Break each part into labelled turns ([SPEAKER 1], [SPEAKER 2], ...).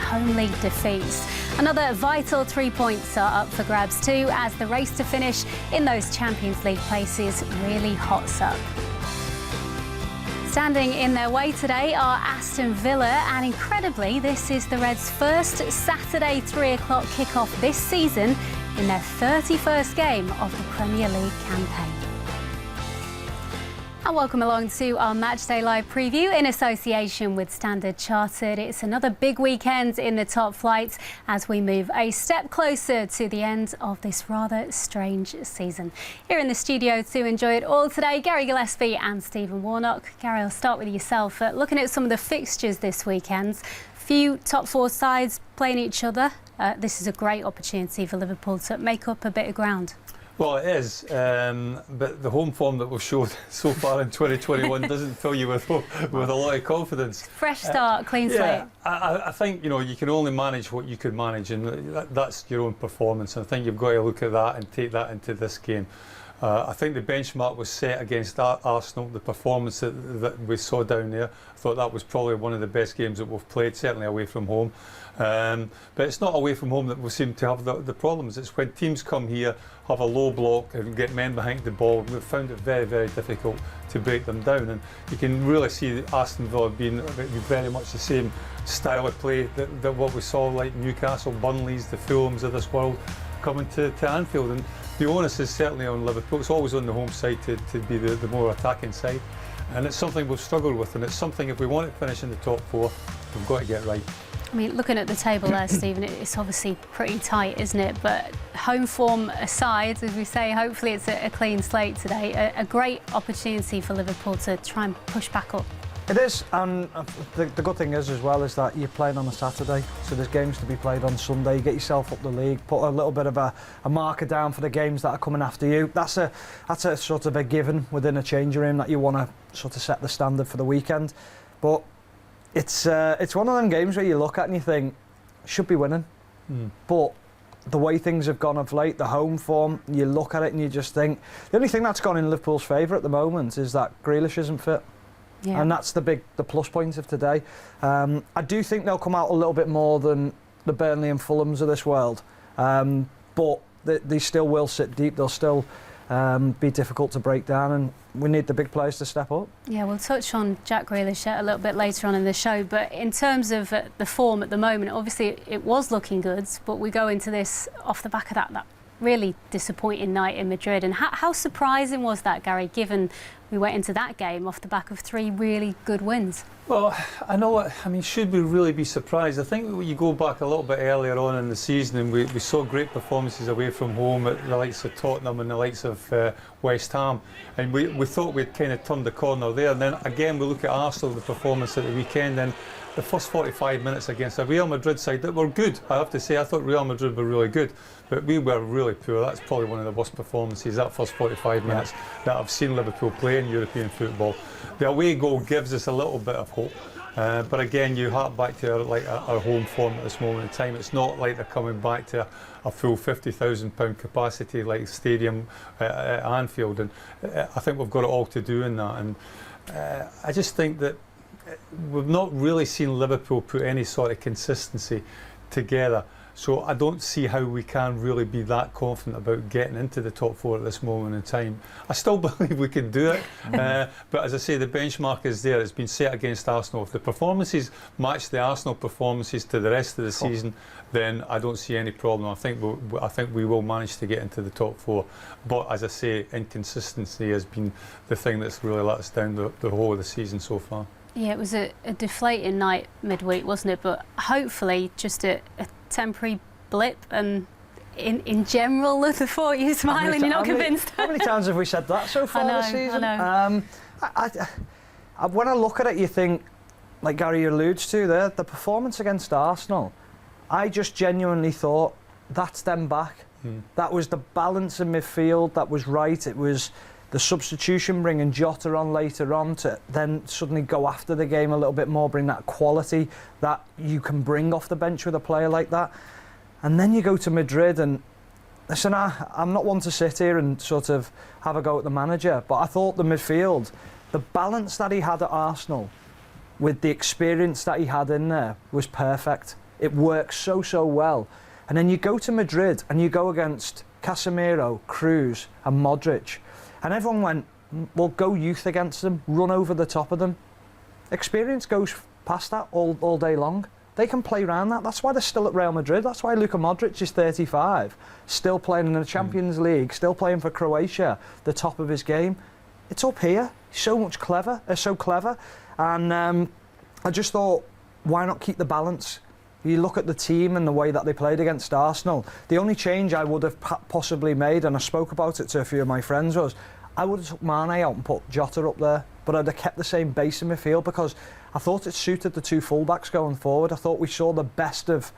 [SPEAKER 1] homely defeats. Another vital 3 points are up for grabs too, as the race to finish in those Champions League places really hots up. Standing in their way today are Aston Villa, and incredibly, this is the Reds' first Saturday 3 o'clock kickoff this season in their 31st game of the Premier League campaign. And welcome along to our Matchday Live preview in association with Standard Chartered. It's another big weekend in the top flight as we move a step closer to the end of this rather strange season. Here in the studio to enjoy it all today, Gary Gillespie and Stephen Warnock. Gary, I'll start with yourself. Looking at some of the fixtures this weekend, few top four sides playing each other. This is a great opportunity for Liverpool to make up a bit of ground.
[SPEAKER 2] Well, it is, but the home form that we've showed so far in 2021 doesn't fill you with a lot of confidence.
[SPEAKER 1] Fresh start, clean slate.
[SPEAKER 2] I think you can only manage what you can manage, and that's your own performance. And I think you've got to look at that and take that into this game. I think the benchmark was set against Arsenal. The performance that we saw down there, I thought that was probably one of the best games that we've played, certainly away from home. But it's not away from home that we seem to have the problems. It's when teams come here, have a low block and get men behind the ball. We've found it very, very difficult to break them down. And you can really see Aston Villa being very much the same style of play that what we saw, like Newcastle, Burnley's, the Fulhams of this world coming to Anfield. And the onus is certainly on Liverpool. It's always on the home side to be the more attacking side. And it's something we've struggled with, and it's something, if we want to finish in the top four, we've got to get right.
[SPEAKER 1] I mean, looking at the table there, Stephen, it's obviously pretty tight, isn't it? But home form aside, as we say, hopefully it's a clean slate today. A great opportunity for Liverpool to try and push back up.
[SPEAKER 3] It is, and the good thing is as well is that you're playing on a Saturday, so there's games to be played on Sunday. You get yourself up the league, put a little bit of a marker down for the games that are coming after you. That's a sort of a given within a changing room, that you want to sort of set the standard for the weekend. But it's one of them games where you look at and you think, should be winning. But the way things have gone of late, the home form, you look at it and you just think, the only thing that's gone in Liverpool's favour at the moment is that Grealish isn't fit. Yeah. And that's the plus point of today. I do think they'll come out a little bit more than the Burnley and Fulhams of this world, but they still will sit deep. They'll still be difficult to break down, and we need the big players to step up. Yeah,
[SPEAKER 1] we'll touch on Jack Grealish a little bit later on in the show, but in terms of the form at the moment, obviously it was looking good, but we go into this off the back of that really disappointing night in Madrid. And how surprising was that, Gary, given we went into that game off the back of 3 really good wins?
[SPEAKER 2] Well, should we really be surprised? I think when you go back a little bit earlier on in the season, and we saw great performances away from home at the likes of Tottenham and the likes of West Ham, and we thought we'd kind of turned the corner there. And then again we look at Arsenal, the performance at the weekend, and the first 45 minutes against a Real Madrid side that were good. I have to say, I thought Real Madrid were really good, but we were really poor. That's probably one of the worst performances, that first 45 minutes, that I've seen Liverpool play in European football. The away goal gives us a little bit of hope, but again, you hark back to our home form at this moment in time. It's not like they're coming back to a full £50,000 capacity like stadium at Anfield, and I think we've got it all to do in that. And I just think that we've not really seen Liverpool put any sort of consistency together. So I don't see how we can really be that confident about getting into the top 4 at this moment in time. I still believe we can do it, but as I say, the benchmark is there. It's been set against Arsenal. If the performances match the Arsenal performances to the rest of the season, then I don't see any problem. I think we will manage to get into the top 4. But as I say, inconsistency has been the thing that's really let us down the whole of the season so far.
[SPEAKER 1] Yeah, it was a deflating night midweek, wasn't it? But hopefully just a temporary blip, and in general, the thought you're smiling, you're not convinced.
[SPEAKER 3] How many times have we said that so far this season?
[SPEAKER 1] I know.
[SPEAKER 3] When I look at it, you think, like Gary alludes to there, the performance against Arsenal, I just genuinely thought, that's them back. That was the balance in midfield that was right. It was the substitution, bringing Jota on later on to then suddenly go after the game a little bit more, bring that quality that you can bring off the bench with a player like that. And then you go to Madrid, and listen, I'm not one to sit here and sort of have a go at the manager, but I thought the midfield, the balance that he had at Arsenal with the experience that he had in there was perfect. It works so well. And then you go to Madrid and you go against Casemiro, Cruz and Modric. And everyone went, well, go youth against them, run over the top of them. Experience goes past that all day long. They can play around that. That's why they're still at Real Madrid. That's why Luka Modric is 35, still playing in the Champions League, still playing for Croatia, the top of his game. It's up here. He's so clever. And I just thought, why not keep the balance? You look at the team and the way that they played against Arsenal. The only change I would have possibly made, and I spoke about it to a few of my friends, was I would have took Mane out and put Jota up there, but I'd have kept the same base in midfield because I thought it suited the two fullbacks going forward. I thought we saw the best of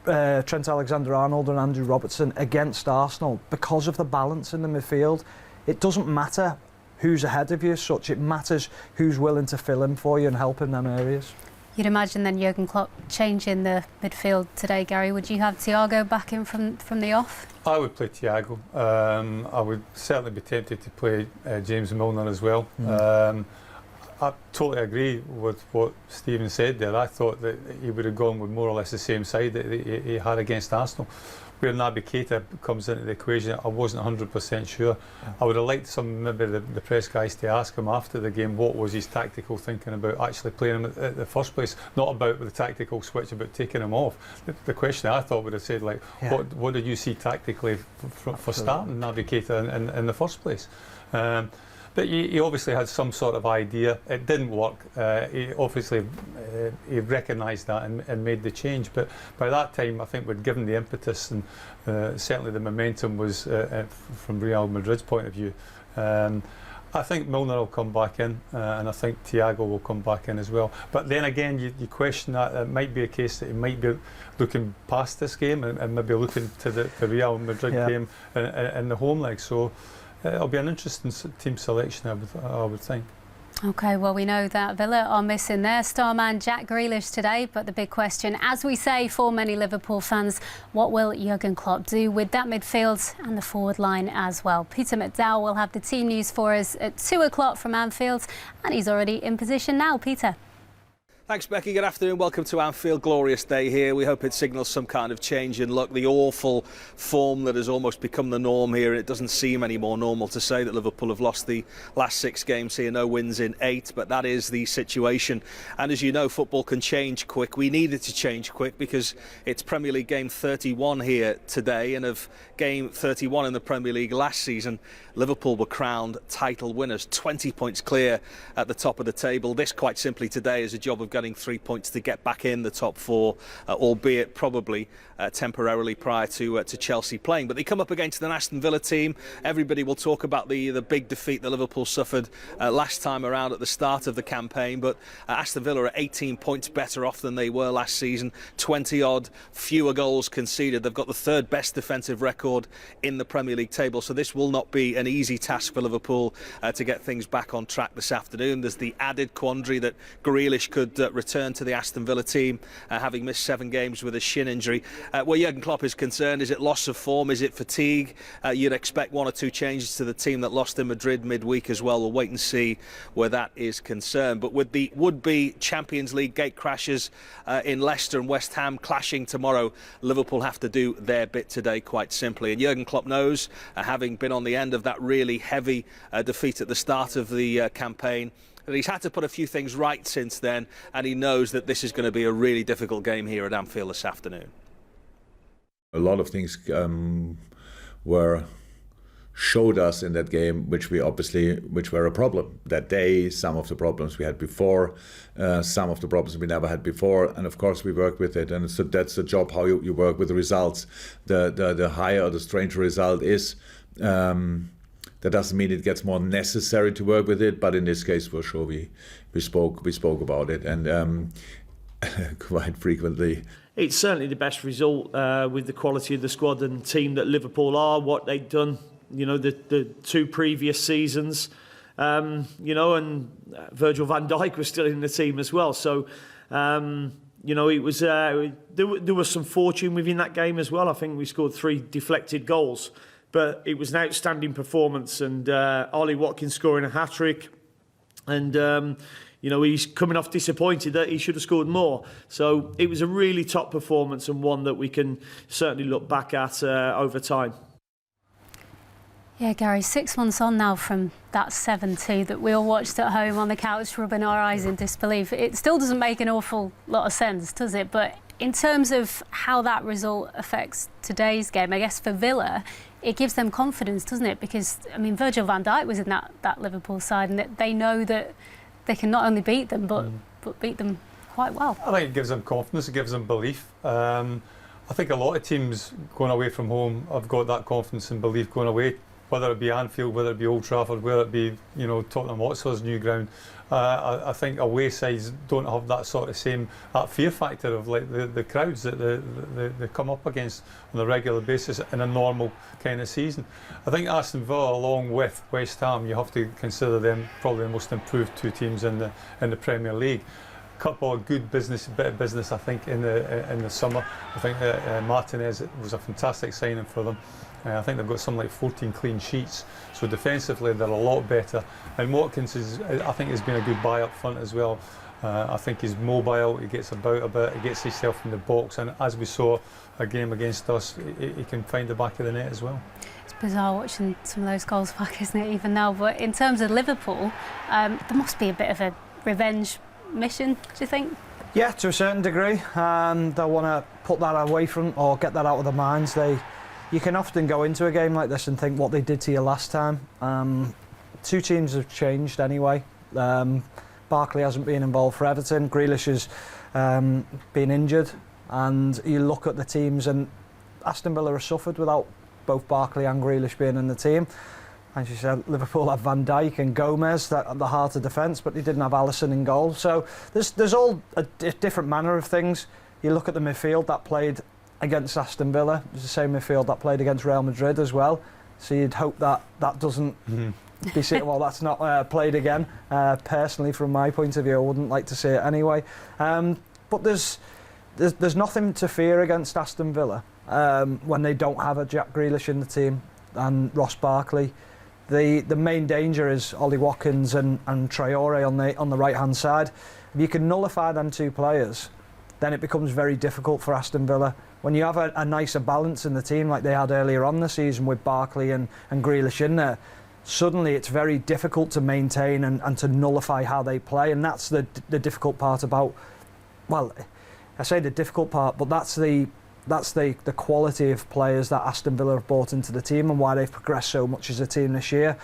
[SPEAKER 3] Trent Alexander-Arnold and Andrew Robertson against Arsenal because of the balance in the midfield. It doesn't matter who's ahead of you as such, it matters who's willing to fill in for you and help in them areas.
[SPEAKER 1] You'd imagine then Jürgen Klopp changing the midfield today, Gary. Would you have Thiago back in from the off?
[SPEAKER 2] I would play Thiago. I would certainly be tempted to play James Milner as well. I totally agree with what Stephen said there. I thought that he would have gone with more or less the same side that he had against Arsenal. Where Naby Keita comes into the equation, I wasn't 100% sure. I would have liked maybe the press guys to ask him after the game what was his tactical thinking about actually playing him at the first place, not about the tactical switch, about taking him off. The question I thought would have said, like, what did you see tactically for starting Naby Keita in the first place? But he obviously had some sort of idea. It didn't work. He obviously he recognised that and made the change. But by that time, I think we'd given the impetus, and certainly the momentum was from Real Madrid's point of view. I think Milner will come back in, and I think Thiago will come back in as well. But then again, you question that it might be a case that he might be looking past this game and maybe looking to the Real Madrid game in the home leg. So it'll be an interesting team selection, I would think.
[SPEAKER 1] OK, well, we know that Villa are missing their star man Jack Grealish today, but the big question, as we say, for many Liverpool fans, what will Jürgen Klopp do with that midfield and the forward line as well? Peter McDowell will have the team news for us at 2 o'clock from Anfield, and he's already in position now. Peter.
[SPEAKER 4] Thanks, Becky. Good afternoon. Welcome to Anfield. Glorious day here. We hope it signals some kind of change in luck. The awful form that has almost become the norm here. It doesn't seem any more normal to say that Liverpool have lost the last 6 games here. No wins in 8, but that is the situation. And as you know, football can change quick. We need it to change quick because it's Premier League game 31 here today, and of game 31 in the Premier League last season, Liverpool were crowned title winners, 20 points clear at the top of the table. This, quite simply, today is a job of getting 3 points to get back in the top 4, albeit probably temporarily prior to Chelsea playing. But they come up against an Aston Villa team. Everybody will talk about the big defeat that Liverpool suffered last time around at the start of the campaign. But Aston Villa are 18 points better off than they were last season. 20-odd fewer goals conceded. They've got the 3rd best defensive record in the Premier League table. So this will not be an easy task for Liverpool to get things back on track this afternoon. There's the added quandary that Grealish could return to the Aston Villa team, having missed 7 games with a shin injury. Where Jürgen Klopp is concerned, is it loss of form? Is it fatigue? You'd expect 1 or 2 changes to the team that lost in Madrid midweek as well. We'll wait and see where that is concerned. But with the would-be Champions League gate crashers in Leicester and West Ham clashing tomorrow, Liverpool have to do their bit today, quite simply. And Jürgen Klopp knows, having been on the end of that really heavy defeat at the start of the campaign, that he's had to put a few things right since then, and he knows that this is going to be a really difficult game here at Anfield this afternoon.
[SPEAKER 5] A lot of things were showed us in that game, which were a problem that day. Some of the problems we had before, some of the problems we never had before, and of course we work with it. And so that's the job, how you work with the results. The higher or the stranger result is. That doesn't mean it gets more necessary to work with it, but in this case, for sure, we spoke about it, and quite frequently.
[SPEAKER 6] It's certainly the best result with the quality of the squad and team that Liverpool are. What they've done, the 2 previous seasons, and Virgil van Dijk was still in the team as well. So. It was there was some fortune within that game as well. I think we scored 3 deflected goals. But it was an outstanding performance, and Ollie Watkins scoring a hat-trick. And, you know, he's coming off disappointed that he should have scored more. So it was a really top performance, and one that we can certainly look back at over time.
[SPEAKER 1] Yeah, Gary, 6 months on now from that 7-2 that we all watched at home on the couch, rubbing our eyes in disbelief. It still doesn't make an awful lot of sense, does it? But in terms of how that result affects today's game, I guess for Villa, it gives them confidence, doesn't it? Because, I mean, Virgil van Dijk was in that Liverpool side, and they know that they can not only beat them, but beat them quite well.
[SPEAKER 2] I think it gives them confidence, it gives them belief. I think a lot of teams going away from home have got that confidence and belief going away, whether it be Anfield, whether it be Old Trafford, whether it be, you know, Tottenham Hotspur's new ground. I think away sides don't have that sort of that fear factor of like the crowds that they come up against on a regular basis in a normal kind of season. I think Aston Villa, along with West Ham, you have to consider them probably the most improved two teams in the Premier League. Couple of good bit of business I think in the summer. I think Martinez was a fantastic signing for them. I think they've got something like 14 clean sheets, so defensively they're a lot better. And Watkins I think has been a good buy up front as well. I think he's mobile, he gets about a bit, he gets himself in the box, and as we saw a game against us, he can find the back of the net as well.
[SPEAKER 1] It's bizarre watching some of those goals back, isn't it, even now? But in terms of Liverpool, there must be a bit of a revenge mission, do you think?
[SPEAKER 3] Yeah, to a certain degree. They'll want to put that away from, or get that out of their minds. You can often go into a game like this and think what they did to you last time. Two teams have changed anyway. Barkley hasn't been involved for Everton. Grealish has been injured. And you look at the teams, and Aston Villa have suffered without both Barkley and Grealish being in the team. As you said, Liverpool have Van Dijk and Gomez at the heart of defence, but they didn't have Alisson in goal. So there's all a different manner of things. You look at the midfield that played against Aston Villa. It's the same midfield that played against Real Madrid as well. So you'd hope that doesn't be seen. Well, that's not played again. Personally, from my point of view, I wouldn't like to see it anyway. But there's nothing to fear against Aston Villa when they don't have a Jack Grealish in the team and Ross Barkley. The main danger is Ollie Watkins and Traore on the right hand side. If you can nullify them two players, then it becomes very difficult for Aston Villa. When you have a nicer balance in the team like they had earlier on the season with Barkley and Grealish in there, suddenly it's very difficult to maintain and to nullify how they play, and that's the difficult part about, well, I say the difficult part, but that's the quality of players that Aston Villa have brought into the team and why they've progressed so much as a team this year.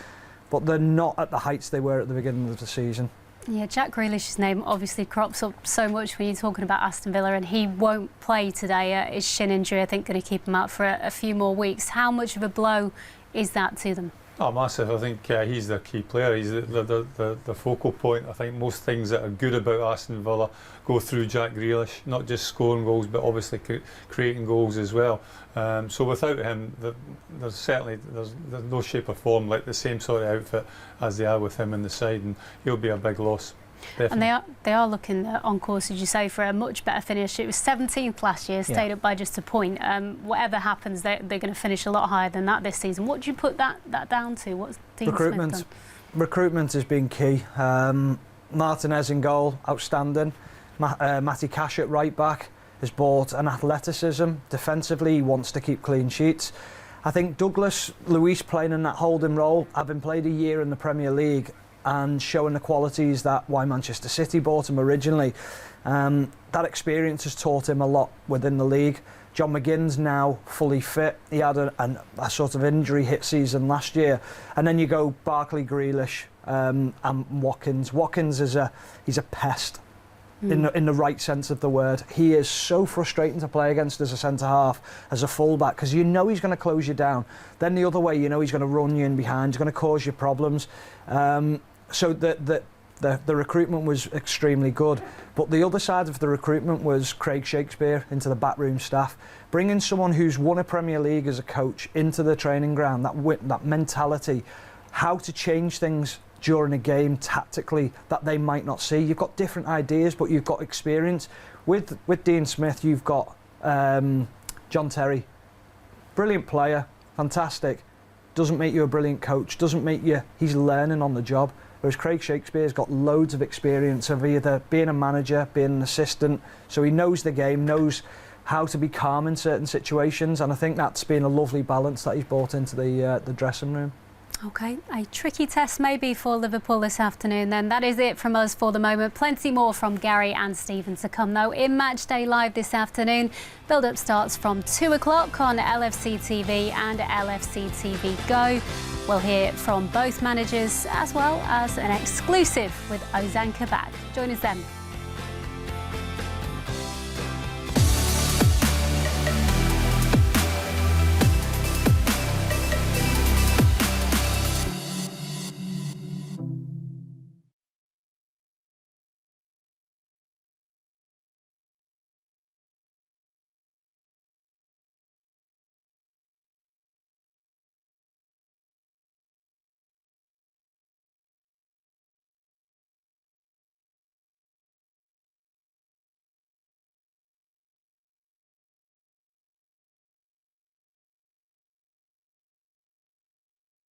[SPEAKER 3] But they're not at the heights they were at the beginning of the season.
[SPEAKER 1] Yeah, Jack Grealish's name obviously crops up so much when you're talking about Aston Villa, and he won't play today. His shin injury, I think, going to keep him out for a few more weeks. How much of a blow is that to them?
[SPEAKER 2] Oh, massive. I think he's the key player. He's the focal point. I think most things that are good about Aston Villa go through Jack Grealish, not just scoring goals, but obviously creating goals as well. So without him, there's no shape or form like the same sort of outfit as they are with him in the side, and he'll be a big loss. Definitely.
[SPEAKER 1] And they are looking on course, as you say, for a much better finish. It was 17th last year, stayed up by just a point. Whatever happens, they're going to finish a lot higher than that this season. What do you put that down to? What's Dean
[SPEAKER 3] Recruitment.
[SPEAKER 1] Smith done?
[SPEAKER 3] Recruitment has been key. Martinez in goal, outstanding. Matty Cash at right back has brought an athleticism. Defensively, he wants to keep clean sheets. I think Douglas Luiz playing in that holding role, having played a year in the Premier League and showing the qualities that why Manchester City bought him originally. That experience has taught him a lot within the league. John McGinn's now fully fit. He had a sort of injury hit season last year. And then you go Barkley, Grealish and Watkins. Watkins he's a pest in the right sense of the word. He is so frustrating to play against as a centre-half, as a full-back, because you know he's going to close you down. Then the other way, you know he's going to run you in behind, he's going to cause you problems. So the recruitment was extremely good. But the other side of the recruitment was Craig Shakespeare into the backroom staff. Bringing someone who's won a Premier League as a coach into the training ground, that mentality, how to change things during a game tactically that they might not see. You've got different ideas, but you've got experience. With Dean Smith, you've got John Terry. Brilliant player, fantastic. Doesn't make you a brilliant coach, doesn't make you... He's learning on the job. Whereas Craig Shakespeare's got loads of experience of either being a manager, being an assistant, so he knows the game, knows how to be calm in certain situations, and I think that's been a lovely balance that he's brought into the dressing room.
[SPEAKER 1] OK, a tricky test maybe for Liverpool this afternoon then. That is it from us for the moment. Plenty more from Gary and Stephen to come though in Matchday Live this afternoon. Build-up starts from 2 o'clock on LFC TV and LFC TV Go. We'll hear from both managers as well as an exclusive with Ozan Kabak. Join us then.